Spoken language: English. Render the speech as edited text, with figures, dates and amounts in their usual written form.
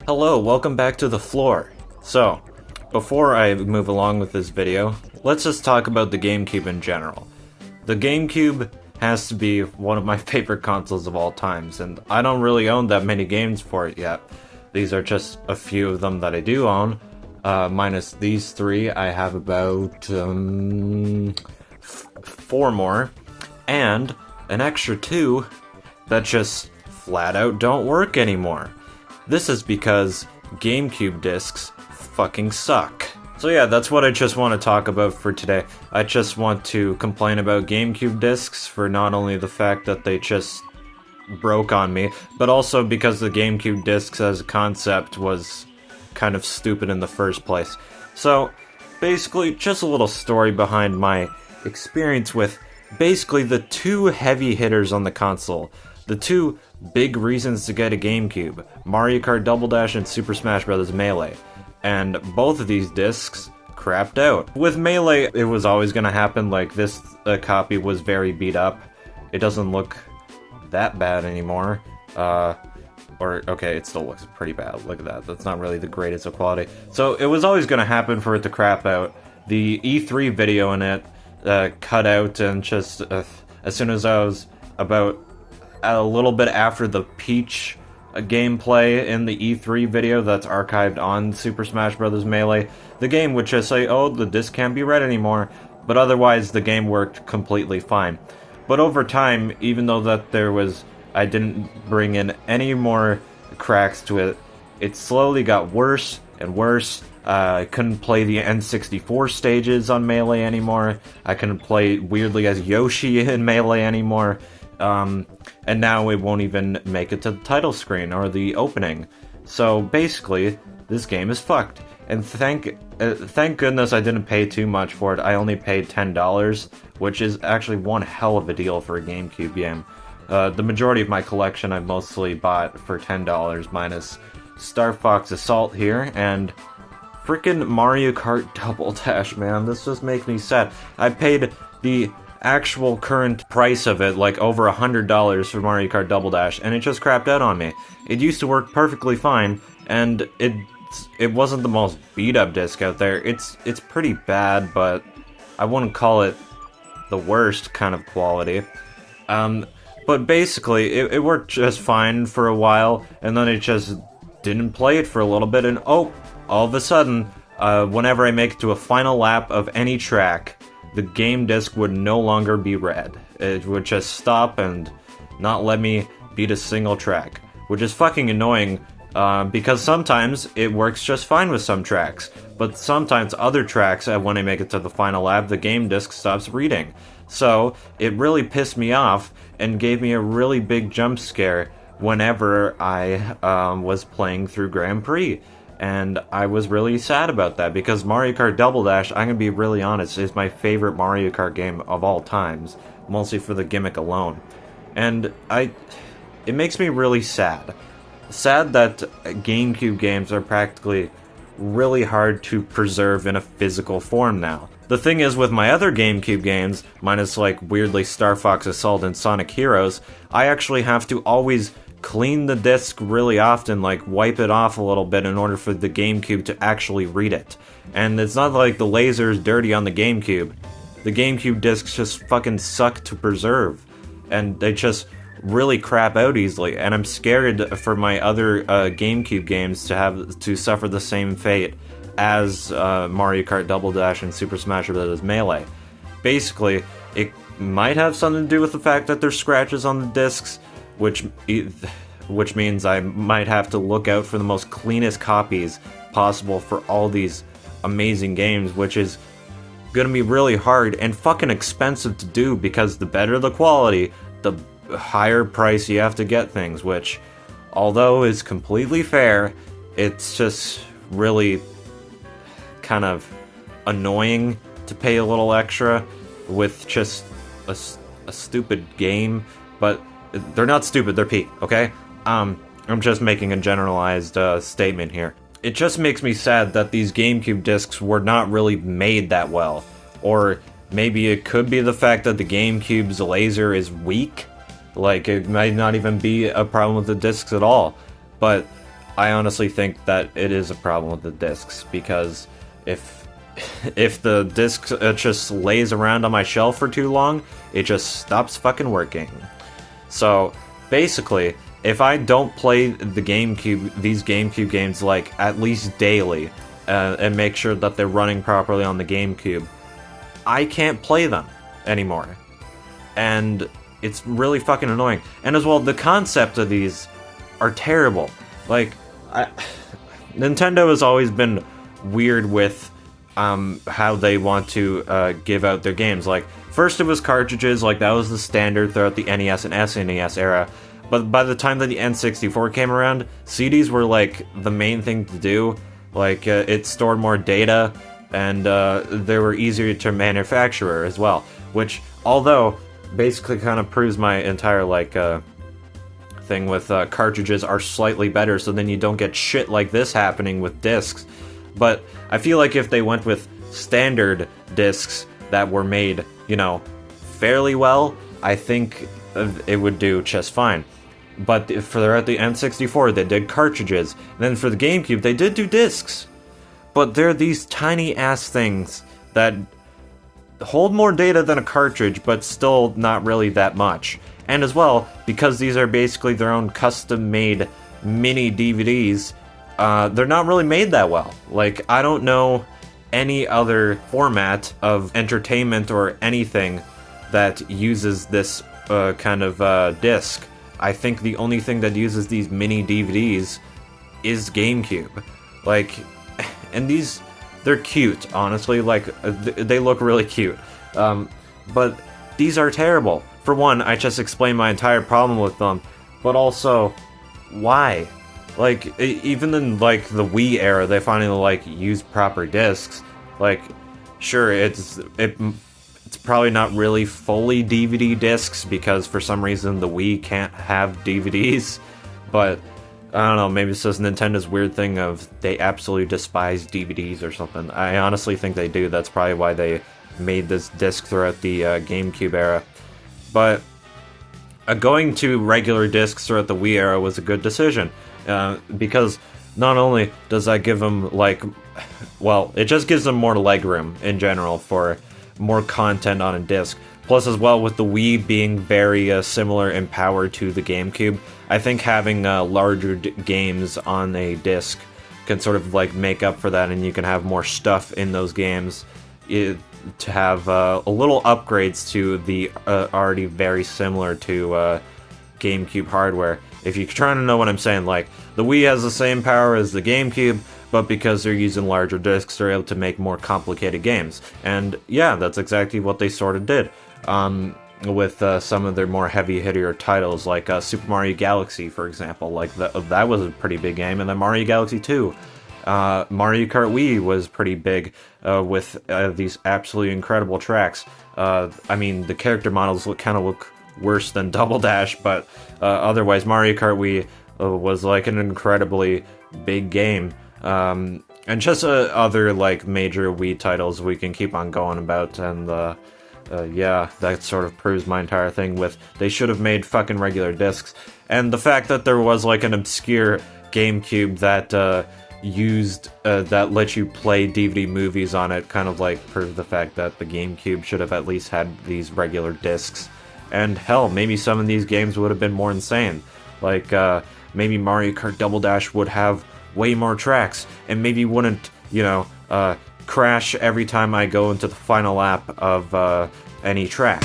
Hello, welcome back to the floor. So, before I move along with this video, let's just talk about the GameCube in general. The GameCube has to be one of my favorite consoles of all times, and I don't really own that many games for it yet. These are just a few of them that I do own. Minus these three, I have about 4 more, and an extra 2 that just flat out don't work anymore. This is because GameCube discs fucking suck. So yeah, that's what I just want to talk about for today. I just want to complain about GameCube discs for not only the fact that they just broke on me, but also because the GameCube discs as a concept was kind of stupid in the first place. So basically, just a little story behind my experience with basically the 2 heavy hitters on the console. The 2 big reasons to get a GameCube, Mario Kart Double Dash and Super Smash Bros. Melee. And both of these discs crapped out. With Melee, it was always going to happen. Like, this copy was very beat up. It doesn't look that bad anymore. Okay, it still looks pretty bad. Look at that. That's not really the greatest of quality. So it was always going to happen for it to crap out. The E3 video in it cut out, and just as soon as I was about a little bit after the Peach gameplay in the E3 video that's archived on Super Smash Bros. Melee, the game would just say, oh, the disc can't be read anymore, but otherwise the game worked completely fine. But over time, even though that I didn't bring in any more cracks to it, it slowly got worse and worse. I couldn't play the N64 stages on Melee anymore. I couldn't play weirdly as Yoshi in Melee anymore. And now it won't even make it to the title screen or the opening. So basically, this game is fucked. And thank goodness I didn't pay too much for it. I only paid $10, which is actually one hell of a deal for a GameCube game. The majority of my collection I mostly bought for $10, minus Star Fox Assault here, and frickin' Mario Kart Double Dash, man. This just makes me sad. I paid the actual current price of it, like over $100 for Mario Kart Double Dash, and it just crapped out on me. It used to work perfectly fine, and it wasn't the most beat up disc out there. It's pretty bad, but I wouldn't call it the worst kind of quality. But basically, it worked just fine for a while, and then it just didn't play it for a little bit, and oh, all of a sudden, whenever I make it to a final lap of any track, the game disc would no longer be read. It would just stop and not let me beat a single track, which is fucking annoying, because sometimes it works just fine with some tracks, but sometimes other tracks, when I make it to the final lap, the game disc stops reading. So it really pissed me off and gave me a really big jump scare whenever I was playing through Grand Prix. And I was really sad about that, because Mario Kart Double Dash, I'm gonna be really honest, is my favorite Mario Kart game of all times, mostly for the gimmick alone. And it makes me really sad. Sad that GameCube games are practically really hard to preserve in a physical form now. The thing is, with my other GameCube games, minus like weirdly Star Fox Assault and Sonic Heroes, I actually have to always clean the disc really often, like wipe it off a little bit in order for the GameCube to actually read it. And it's not like the laser is dirty on the GameCube. The GameCube discs just fucking suck to preserve, and they just really crap out easily, and I'm scared for my other GameCube games to suffer the same fate as Mario Kart Double Dash and Super Smash Bros. Melee. Basically, it might have something to do with the fact that there's scratches on the discs, which means I might have to look out for the most cleanest copies possible for all these amazing games, which is gonna be really hard and fucking expensive to do, because the better the quality, the higher price you have to get things, which, although is completely fair, it's just really kind of annoying to pay a little extra with just a stupid game. But they're not stupid, they're P, okay? I'm just making a generalized statement here. It just makes me sad that these GameCube discs were not really made that well. Or maybe it could be the fact that the GameCube's laser is weak. Like, it might not even be a problem with the discs at all. But I honestly think that it is a problem with the discs, because if the disc just lays around on my shelf for too long, it just stops fucking working. So basically, if I don't play these GameCube games like at least daily, and make sure that they're running properly on the GameCube, I can't play them anymore. And it's really fucking annoying. And as well, the concept of these are terrible. Like, Nintendo has always been weird with how they want to give out their games. Like, first it was cartridges, like that was the standard throughout the NES and SNES era. But by the time that the N64 came around, CDs were like the main thing to do. Like, it stored more data, and they were easier to manufacture as well. Which, although, basically kind of proves my entire, like, thing with cartridges are slightly better, so then you don't get shit like this happening with discs. But I feel like if they went with standard discs that were made, you know, fairly well, I think it would do just fine. But throughout the N64, they did cartridges. And then for the GameCube, they did do discs. But they're these tiny-ass things that hold more data than a cartridge, but still not really that much. And as well, because these are basically their own custom-made mini DVDs, they're not really made that well. Like, I don't know any other format of entertainment or anything that uses this kind of disc. I think the only thing that uses these mini DVDs is GameCube. Like, and these, they're cute, honestly. Like, they look really cute. But these are terrible. For one, I just explained my entire problem with them. But also, why? Like, even in, like, the Wii era, they finally, like, used proper discs. Like, sure, it's probably not really fully DVD discs, because for some reason the Wii can't have DVDs. But, I don't know, maybe it's just Nintendo's weird thing of they absolutely despise DVDs or something. I honestly think they do. That's probably why they made this disc throughout the GameCube era. But going to regular discs throughout the Wii era was a good decision. Because not only does that give them, like, well, it just gives them more legroom in general for more content on a disc. Plus, as well, with the Wii being very similar in power to the GameCube, I think having larger games on a disc can sort of, like, make up for that, and you can have more stuff in those games to have a little upgrades to the already very similar to GameCube hardware. If you're trying to know what I'm saying, like, the Wii has the same power as the GameCube, but because they're using larger discs, they're able to make more complicated games. And yeah, that's exactly what they sort of did with some of their more heavy-hittier titles, like Super Mario Galaxy, for example. Like, that was a pretty big game, and then Mario Galaxy 2. Mario Kart Wii was pretty big with these absolutely incredible tracks. I mean, the character models kind of look worse than Double Dash, but otherwise Mario Kart Wii was like an incredibly big game. And just other, like, major Wii titles we can keep on going about, and yeah, that sort of proves my entire thing with they should have made fucking regular discs. And the fact that there was, like, an obscure GameCube that that let you play DVD movies on it kind of, like, proved the fact that the GameCube should have at least had these regular discs. And hell, maybe some of these games would have been more insane. Like, maybe Mario Kart Double Dash would have way more tracks, and maybe wouldn't, you know, crash every time I go into the final lap of any track.